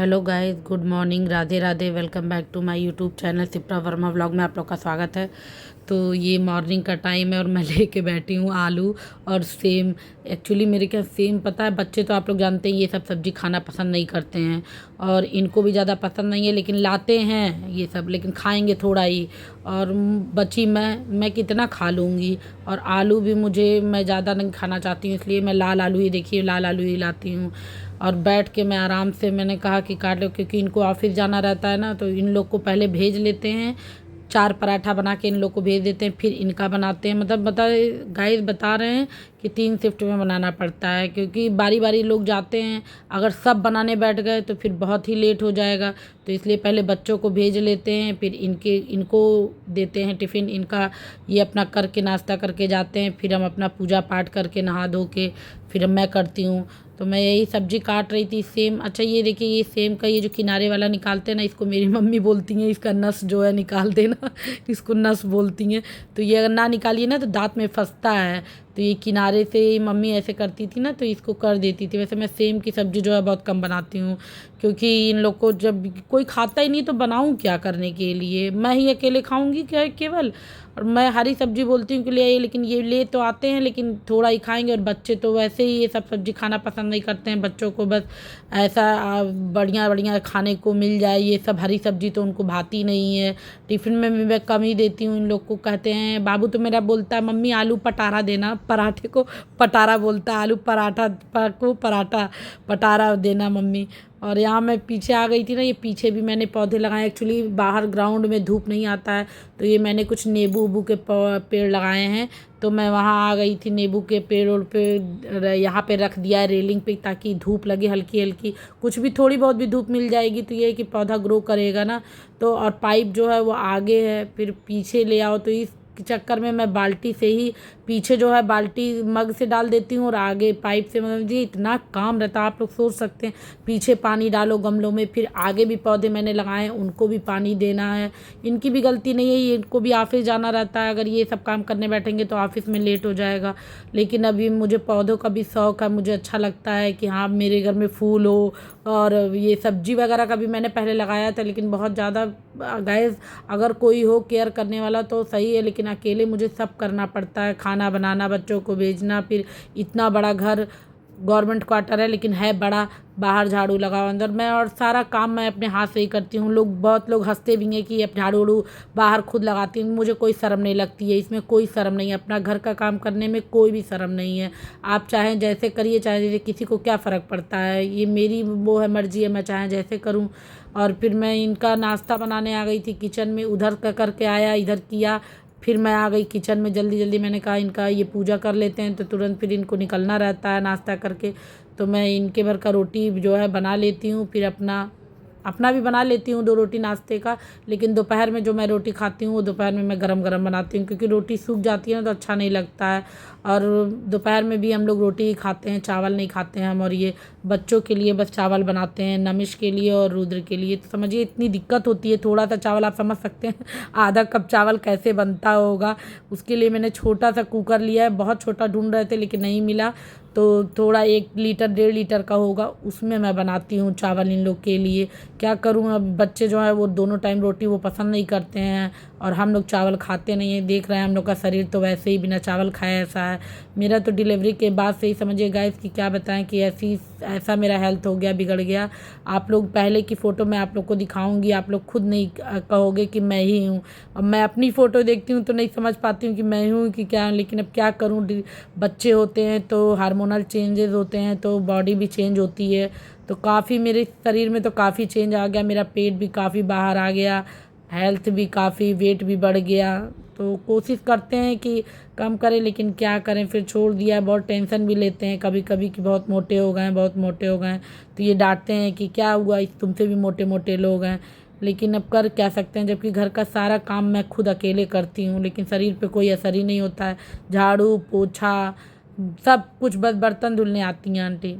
Hello guys, good morning, Radhe Radhe. Welcome back to my YouTube channel Shipra Verma vlog में आप लोग का स्वागत है। तो ये मॉर्निंग का टाइम है और मैं लेके बैठी हूँ आलू और सेम। एक्चुअली मेरे क्या सेम पता है, बच्चे तो आप लोग जानते हैं ये सब सब्ज़ी खाना पसंद नहीं करते हैं और इनको भी ज़्यादा पसंद नहीं है, लेकिन लाते हैं ये सब, लेकिन खाएंगे थोड़ा ही। और बची मैं कितना खा लूँगी। और आलू भी मैं ज़्यादा नहीं खाना चाहती हूँ, इसलिए मैं लाल आलू ही, देखिए लाल आलू ही लाती हूँ। और बैठ के मैं आराम से, मैंने कहा कि काट लो, क्योंकि इनको ऑफिस जाना रहता है ना, तो इन लोग को पहले भेज लेते हैं। 4 पराठा बना के इन लोग को भेज देते हैं, फिर इनका बनाते हैं। मतलब गाइस बता रहे हैं कि 3 शिफ्ट में बनाना पड़ता है, क्योंकि बारी बारी लोग जाते हैं। अगर सब बनाने बैठ गए तो फिर बहुत ही लेट हो जाएगा, तो इसलिए पहले बच्चों को भेज लेते हैं, फिर इनको देते हैं टिफ़िन। इनका ये अपना करके नाश्ता करके जाते हैं, फिर हम अपना पूजा पाठ करके नहा धो के फिर मैं करती हूँ। तो मैं यही सब्जी काट रही थी, सेम। अच्छा ये देखिए, ये सेम का ये जो किनारे वाला निकालते हैं ना, इसको मेरी मम्मी बोलती हैं इसका नस जो है निकाल देना इसको नस बोलती हैं। तो ये अगर ना निकालिए ना तो दांत में फंसता है, तो ये किनारे से मम्मी ऐसे करती थी ना, तो इसको कर देती थी। वैसे मैं सेम की सब्ज़ी जो है बहुत कम बनाती हूँ, क्योंकि इन लोग को जब कोई खाता ही नहीं तो बनाऊँ क्या करने के लिए। मैं ही अकेले खाऊँगी क्या केवल। और मैं हरी सब्जी बोलती हूँ कि ले आइए, लेकिन ये ले तो आते हैं लेकिन थोड़ा ही खाएंगे। और बच्चे तो वैसे ही ये सब सब्जी खाना पसंद नहीं करते हैं। बच्चों को बस ऐसा बढ़िया बढ़िया खाने को मिल जाए, ये सब हरी सब्जी तो उनको भाती नहीं है। टिफ़िन में भी मैं कम ही देती हूँ। इन लोग को कहते हैं, बाबू तो मेरा बोलता है मम्मी आलू पटारा देना, पराठे को पटारा बोलता है, आलू पराठा को पराठा पटारा देना मम्मी। और यहाँ मैं पीछे आ गई थी ना, ये पीछे भी मैंने पौधे लगाए। एक्चुअली बाहर ग्राउंड में धूप नहीं आता है, तो ये मैंने कुछ नींबू उबू के पेड़ लगाए हैं। तो मैं वहाँ आ गई थी, नींबू के पेड़ और पे यहाँ पे रख दिया है रेलिंग पे, ताकि धूप लगे हल्की हल्की, कुछ भी थोड़ी बहुत भी धूप मिल जाएगी तो ये है कि पौधा ग्रो करेगा ना। तो और पाइप जो है वो आगे है, फिर पीछे ले आओ, तो इस चक्कर में मैं बाल्टी से ही पीछे जो है बाल्टी मग से डाल देती हूँ और आगे पाइप से। मतलब जी इतना काम रहता है, आप लोग सोच सकते हैं। पीछे पानी डालो गमलों में, फिर आगे भी पौधे मैंने लगाए हैं उनको भी पानी देना है। इनकी भी गलती नहीं है, इनको भी ऑफिस जाना रहता है। अगर ये सब काम करने बैठेंगे तो ऑफिस में लेट हो जाएगा। लेकिन अभी मुझे पौधों का भी शौक़ है, मुझे अच्छा लगता है कि हाँ मेरे घर में फूल हो। और ये सब्जी वगैरह का भी मैंने पहले लगाया था, लेकिन बहुत ज़्यादा गैस, अगर कोई हो केयर करने वाला तो सही है, लेकिन अकेले मुझे सब करना पड़ता है। खाना बनाना, बच्चों को भेजना, फिर इतना बड़ा घर, गवर्नमेंट क्वार्टर है लेकिन है बड़ा, बाहर झाड़ू लगाओ अंदर मैं, और सारा काम मैं अपने हाथ से ही करती हूँ। बहुत लोग हंसते भी हैं कि अब झाड़ू उड़ू बाहर खुद लगाती हूँ। मुझे कोई शर्म नहीं लगती है, इसमें कोई शर्म नहीं है। अपना घर का काम करने में कोई भी शर्म नहीं है। आप चाहें जैसे करिए, चाहे जैसे, किसी को क्या फ़र्क पड़ता है। ये मेरी वो है, मर्जी है, मैं चाहे जैसे करूँ। और फिर मैं इनका नाश्ता बनाने आ गई थी किचन में, उधर का करके आया, इधर किया, फिर मैं आ गई किचन में जल्दी जल्दी। मैंने कहा इनका ये पूजा कर लेते हैं, तो तुरंत फिर इनको निकलना रहता है नाश्ता करके। तो मैं इनके भर का रोटी जो है बना लेती हूँ, फिर अपना अपना भी बना लेती हूँ 2 रोटी नाश्ते का। लेकिन दोपहर में जो मैं रोटी खाती हूँ वो दोपहर में मैं गरम गरम बनाती हूँ, क्योंकि रोटी सूख जाती है ना तो अच्छा नहीं लगता है। और दोपहर में भी हम लोग रोटी ही खाते हैं, चावल नहीं खाते हैं हम। और ये बच्चों के लिए बस चावल बनाते हैं, नमिश के लिए और रुद्र के लिए। तो समझिए इतनी दिक्कत होती है। थोड़ा सा चावल आप समझ सकते हैं आधा कप चावल कैसे बनता होगा। उसके लिए मैंने छोटा सा कुकर लिया है, बहुत छोटा ढूंढ रहे थे लेकिन नहीं मिला, तो थोड़ा 1 लीटर 1.5 लीटर का होगा, उसमें मैं बनाती हूँ चावल इन लोग के लिए। क्या करूँ, अब बच्चे जो है वो दोनों टाइम रोटी वो पसंद नहीं करते हैं, और हम लोग चावल खाते नहीं हैं। देख रहे हैं हम लोग का शरीर तो वैसे ही बिना चावल खाए ऐसा है। मेरा तो डिलीवरी के बाद से ही समझिए गाइस कि क्या बताएं कि ऐसा मेरा हेल्थ हो गया, बिगड़ गया। आप लोग पहले की फ़ोटो मैं आप लोग को दिखाऊंगी, आप लोग खुद नहीं कहोगे कि मैं ही हूँ। अब मैं अपनी फ़ोटो देखती हूँ तो नहीं समझ पाती हूँ कि मैं हूँ कि क्या। लेकिन अब क्या करूँ, बच्चे होते हैं तो हार्मोनल चेंजेस होते हैं, तो बॉडी भी चेंज होती है। तो काफ़ी मेरे शरीर में तो काफ़ी चेंज आ गया, मेरा पेट भी काफ़ी बाहर आ गया, हेल्थ भी काफ़ी, वेट भी बढ़ गया। तो कोशिश करते हैं कि कम करें, लेकिन क्या करें, फिर छोड़ दिया। बहुत टेंशन भी लेते हैं कभी कभी कि बहुत मोटे हो गए हैं, बहुत मोटे हो गए हैं। तो ये डांटते हैं कि क्या हुआ, तुमसे भी मोटे मोटे लोग हैं। लेकिन अब कर क्या सकते हैं, जबकि घर का सारा काम मैं खुद अकेले करती हूँ, लेकिन शरीर पे कोई असर ही नहीं होता है। झाड़ू पोछा सब कुछ, बस बर्तन धुलने आती हैं आंटी।